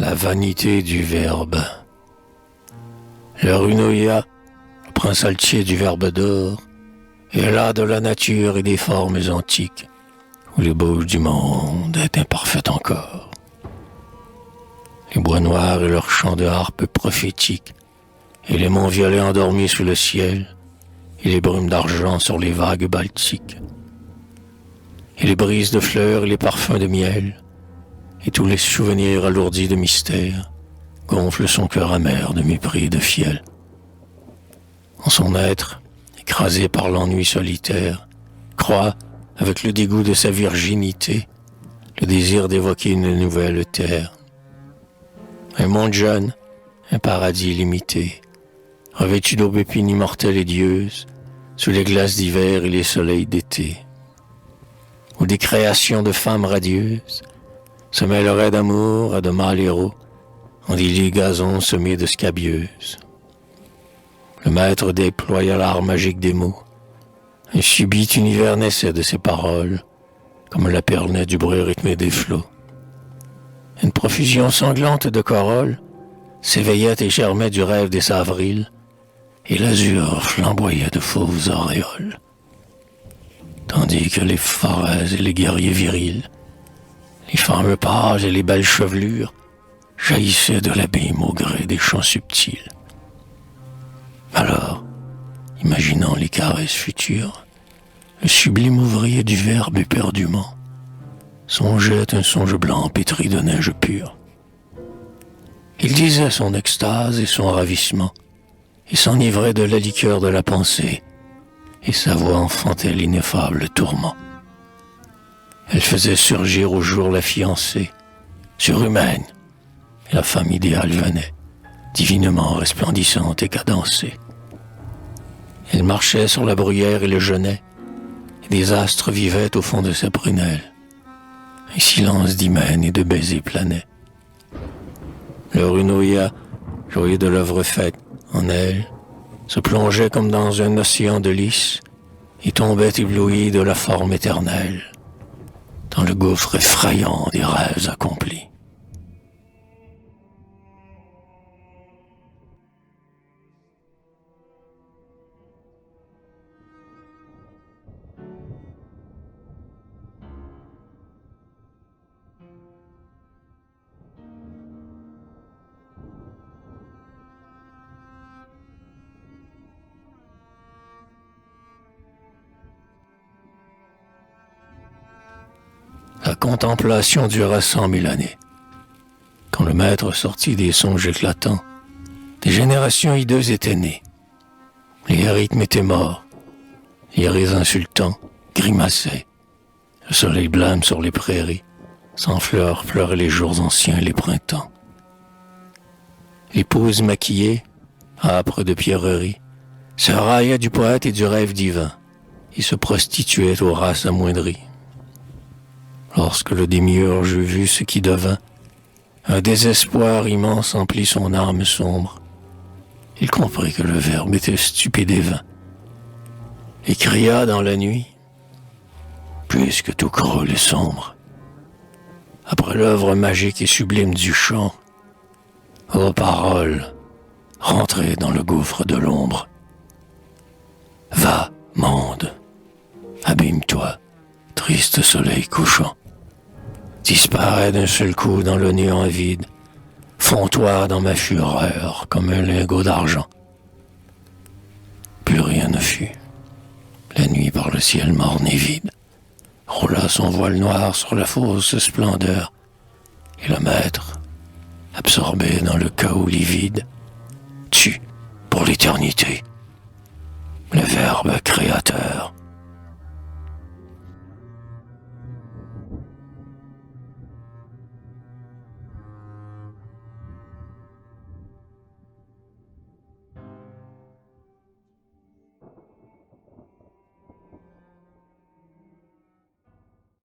la vanité du verbe. Le runoya, le prince altier du verbe d'or, est là de la nature et des formes antiques, où les bouches du monde est imparfaite encore. Les bois noirs et leurs chants de harpe prophétiques, et les monts violets endormis sous le ciel, et les brumes d'argent sur les vagues baltiques, et les brises de fleurs et les parfums de miel, et tous les souvenirs alourdis de mystère, gonflent son cœur amer de mépris et de fiel. En son être, écrasé par l'ennui solitaire, croît, avec le dégoût de sa virginité, le désir d'évoquer une nouvelle terre. Un monde jeune, un paradis limité, revêtu d'aubépines immortelles et dieuses, sous les glaces d'hiver et les soleils d'été, où des créations de femmes radieuses se mêleraient d'amour à de mâles héros, en des lits gazons semés de scabieuses. Le maître déploya l'art magique des mots. Un subit univers naissait de ses paroles, comme la perle naît du bruit rythmé des flots. Une profusion sanglante de corolles s'éveillait et germait du rêve des avrils, et l'azur flamboyait de fauves auréoles. Tandis que les forêts et les guerriers virils, les fameux pages et les belles chevelures jaillissaient de l'abîme au gré des chants subtils. Alors, imaginant les caresses futures, le sublime ouvrier du verbe éperdument songeait un songe blanc pétri de neige pure. Il disait son extase et son ravissement, et s'enivrait de la liqueur de la pensée, et sa voix enfantait l'ineffable tourment. Elle faisait surgir au jour la fiancée, surhumaine, et la femme idéale venait, divinement resplendissante et cadencée. Elle marchait sur la bruyère et le genêt, et des astres vivaient au fond de sa prunelle. Un silence d'hymen et de baisers planait. Le runoya, joyeux de l'œuvre faite en elle, se plongeait comme dans un océan de lys et tombait ébloui de la forme éternelle, dans le gouffre effrayant des rêves accomplis. La contemplation dura 100 000 années. Quand le maître sortit des songes éclatants, des générations hideuses étaient nées. Les rythmes étaient morts. Les rires insultants grimaçaient. Le soleil blême sur les prairies, sans fleurs pleuraient les jours anciens et les printemps. L'épouse maquillée, âpre de pierreries, se raillait du poète et du rêve divin, et se prostituait aux races amoindries. Lorsque le démiurge eut vu ce qui devint, un désespoir immense emplit son âme sombre. Il comprit que le verbe était stupide et vain, et cria dans la nuit, puisque tout croule et sombre, après l'œuvre magique et sublime du chant, ô paroles, rentrez dans le gouffre de l'ombre. Va, monde, abîme-toi, triste soleil couchant. Disparais d'un seul coup dans le néant vide, fonds-toi dans ma fureur comme un lingot d'argent. Plus rien ne fut. La nuit par le ciel morne et vide roula son voile noir sur la fausse splendeur, et le maître, absorbé dans le chaos livide, tue pour l'éternité le Verbe créateur.